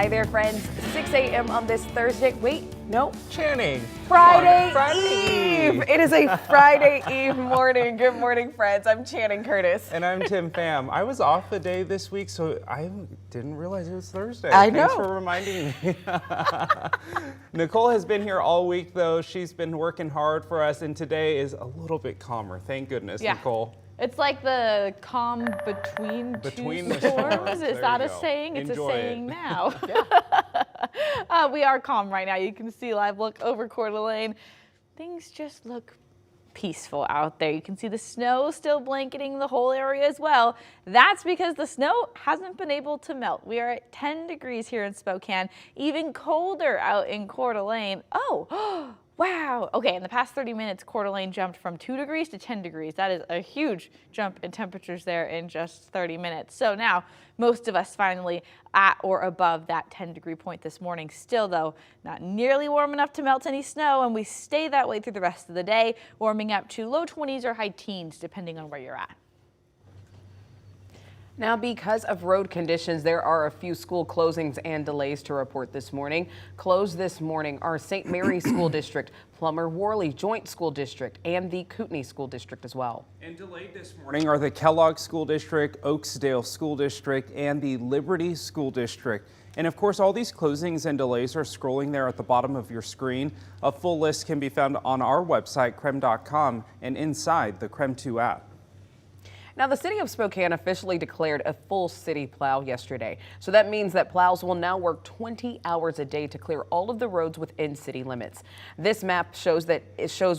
Hi there, friends. 6 a.m. on this Thursday. Wait, no. Channing. Friday Eve. It is a Friday Eve morning. Good morning, friends. I'm Channing Curtis. And I'm Tim Pham. I was off a day this week, so I didn't realize it was Thursday. I know. Thanks for reminding me. Nicole has been here all week, though. She's been working hard for us, and today is a little bit calmer. Thank goodness, Nicole. It's like the calm between two the storms. Is that a go. saying? It's Enjoy a saying it. now. We are calm right now. You can see live look over Coeur d'Alene. Things just look peaceful out there. You can see the snow still blanketing the whole area as well. That's because the snow hasn't been able to melt. We are at 10 degrees here in Spokane, even colder out in Coeur d'Alene. Oh, wow. Okay, in the past 30 minutes, Coeur d'Alene jumped from 2 degrees to 10 degrees. That is a huge jump in temperatures there in just 30 minutes. So now most of us finally at or above that 10-degree point this morning. Still, though, not nearly warm enough to melt any snow, and we stay that way through the rest of the day, warming up to low 20s or high teens, depending on where you're at. Now, because of road conditions, there are a few school closings and delays to report this morning. Closed this morning are St. Mary's School District, Plummer-Worley Joint School District, and the Kootenai School District as well. And delayed this morning are the Kellogg School District, Oaksdale School District, and the Liberty School District. And of course, all these closings and delays are scrolling there at the bottom of your screen. A full list can be found on our website, KREM.com, and inside the KREM 2 app. Now, the city of Spokane officially declared a full city plow yesterday. So that means that plows will now work 20 hours a day to clear all of the roads within city limits. This map shows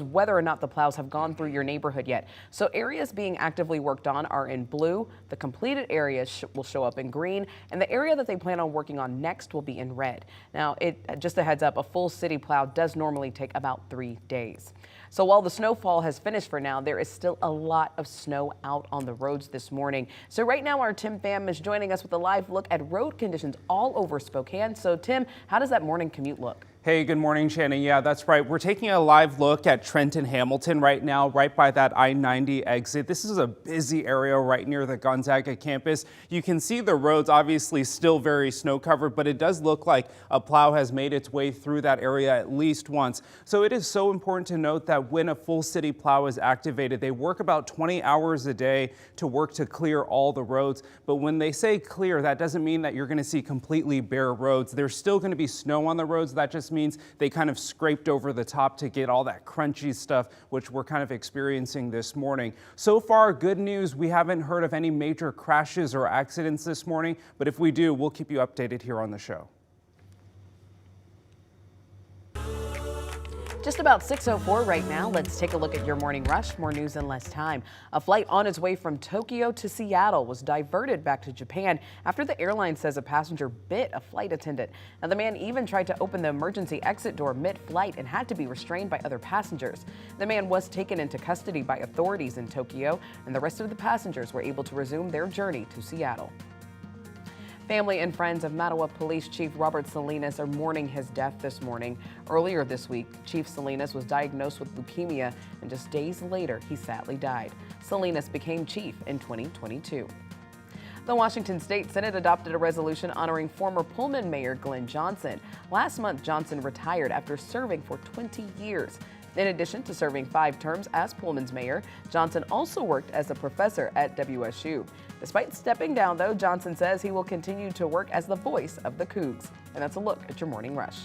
whether or not the plows have gone through your neighborhood yet. So areas being actively worked on are in blue. The completed areas will show up in green, and the area that they plan on working on next will be in red. Now, just a heads up, a full city plow does normally take about 3 days. So while the snowfall has finished for now, there is still a lot of snow out on the roads this morning. So right now, our Tim Pham is joining us with a live look at road conditions all over Spokane. So Tim, how does that morning commute look? Hey, good morning, Shannon. Yeah, that's right. We're taking a live look at Trenton Hamilton right now, right by that I-90 exit. This is a busy area right near the Gonzaga campus. You can see the roads obviously still very snow covered, but it does look like a plow has made its way through that area at least once. So it is so important to note that when a full city plow is activated, they work about 20 hours a day to work to clear all the roads. But when they say clear, that doesn't mean that you're going to see completely bare roads. There's still going to be snow on the roads. That just means they kind of scraped over the top to get all that crunchy stuff, which we're kind of experiencing this morning. So far, good news. We haven't heard of any major crashes or accidents this morning, but if we do, we'll keep you updated here on the show. Just about 6:04 right now. Let's take a look at your morning rush. More news in less time. A flight on its way from Tokyo to Seattle was diverted back to Japan after the airline says a passenger bit a flight attendant. Now, the man even tried to open the emergency exit door mid-flight and had to be restrained by other passengers. The man was taken into custody by authorities in Tokyo, and the rest of the passengers were able to resume their journey to Seattle. Family and friends of Mattawa Police Chief Robert Salinas are mourning his death this morning. Earlier this week, Chief Salinas was diagnosed with leukemia, and just days later, he sadly died. Salinas became chief in 2022. The Washington State Senate adopted a resolution honoring former Pullman Mayor Glenn Johnson. Last month, Johnson retired after serving for 20 years. In addition to serving 5 terms as Pullman's mayor, Johnson also worked as a professor at WSU. Despite stepping down, though, Johnson says he will continue to work as the voice of the Cougs. And that's a look at your morning rush.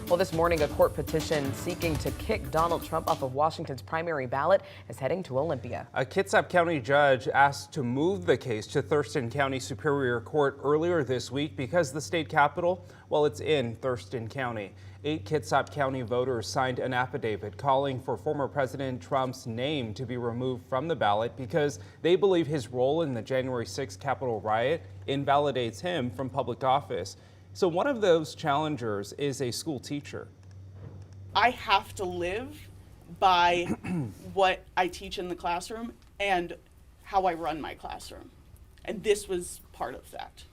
Well, this morning, a court petition seeking to kick Donald Trump off of Washington's primary ballot is heading to Olympia. A Kitsap County judge asked to move the case to Thurston County Superior Court earlier this week because the state capitol, well, it's in Thurston County. 8 Kitsap County voters signed an affidavit calling for former President Trump's name to be removed from the ballot because they believe his role in the January 6th Capitol riot invalidates him from public office. So one of those challengers is a school teacher. I have to live by what I teach in the classroom and how I run my classroom. And this was part of that.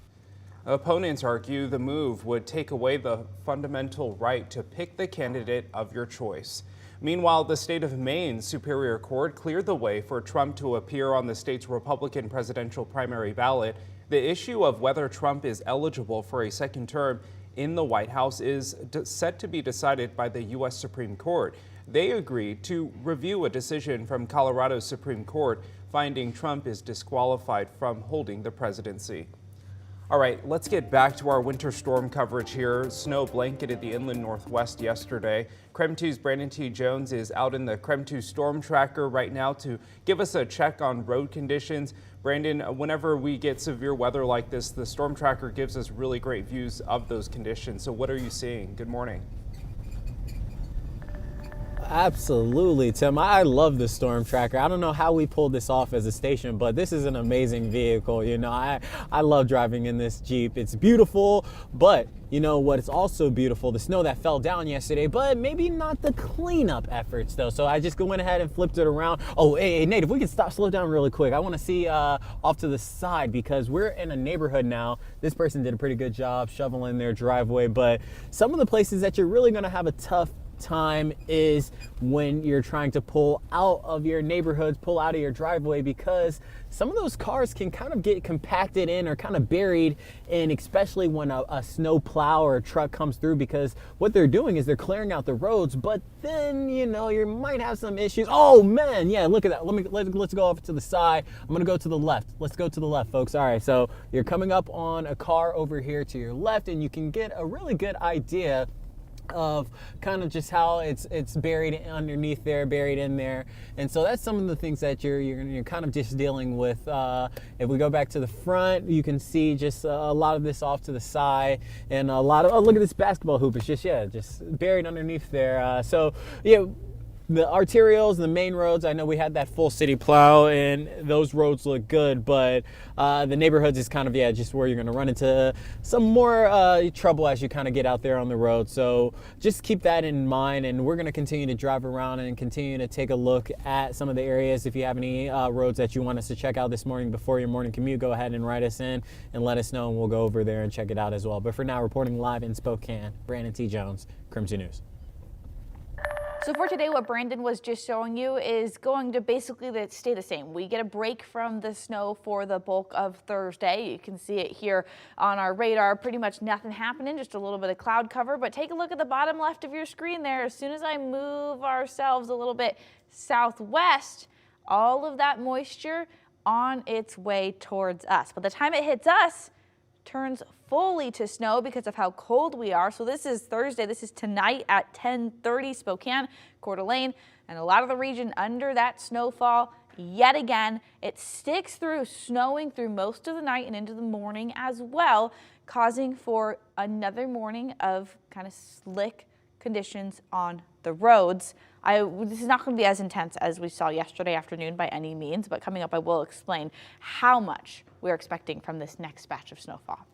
Opponents argue the move would take away the fundamental right to pick the candidate of your choice. Meanwhile, the state of Maine's Superior Court cleared the way for Trump to appear on the state's Republican presidential primary ballot. The issue of whether Trump is eligible for a second term in the White House is set to be decided by the U.S. Supreme Court. They agreed to review a decision from Colorado's Supreme Court finding Trump is disqualified from holding the presidency. All right, let's get back to our winter storm coverage here. Snow blanketed the inland northwest yesterday. KREM 2's Brandon T. Jones is out in the KREM 2 storm tracker right now to give us a check on road conditions. Brandon, whenever we get severe weather like this, the storm tracker gives us really great views of those conditions. So what are you seeing? Good morning. Absolutely, Tim. I love the storm tracker. I don't know how we pulled this off as a station, but this is an amazing vehicle. You know, I love driving in this Jeep. It's beautiful, but you know what? It's also beautiful, the snow that fell down yesterday, but maybe not the cleanup efforts though. So I just went ahead and flipped it around. Oh, hey, Nate, if we can slow down really quick. I want to see off to the side because we're in a neighborhood now. This person did a pretty good job shoveling their driveway, but some of the places that you're really going to have a tough time is when you're trying to pull out of your neighborhoods, pull out of your driveway, because some of those cars can kind of get compacted in or kind of buried in, especially when a snow plow or a truck comes through, because what they're doing is they're clearing out the roads, but then, you know, you might have some issues. Oh man, yeah, look at that. Let's go off to the side. I'm gonna go to the left. Let's go to the left, folks. All right, so you're coming up on a car over here to your left, and you can get a really good idea of kind of just how it's buried underneath there, buried in there. And so that's some of the things that you're kind of just dealing with. If we go back to the front, you can see just a lot of this off to the side, and a lot of, oh, look at this basketball hoop. It's just buried underneath there. So yeah, the arterials, the main roads, I know we had that full city plow and those roads look good, but the neighborhoods is kind of, just where you're going to run into some more trouble as you kind of get out there on the road. So just keep that in mind, and we're going to continue to drive around and continue to take a look at some of the areas. If you have any roads that you want us to check out this morning before your morning commute, go ahead and write us in and let us know, and we'll go over there and check it out as well. But for now, reporting live in Spokane, Brandon T. Jones, KREM 2 News. So for today, what Brandon was just showing you is going to basically stay the same. We get a break from the snow for the bulk of Thursday. You can see it here on our radar. Pretty much nothing happening, just a little bit of cloud cover. But take a look at the bottom left of your screen there. As soon as I move ourselves a little bit southwest, all of that moisture on its way towards us. By the time it hits us, turns fully to snow because of how cold we are. So this is Thursday. This is tonight at 10:30, Spokane, Coeur d'Alene, and a lot of the region under that snowfall. Yet again, it sticks through, snowing through most of the night and into the morning as well, causing for another morning of kind of slick conditions on the roads. This is not going to be as intense as we saw yesterday afternoon by any means, but coming up I will explain how much we're expecting from this next batch of snowfall.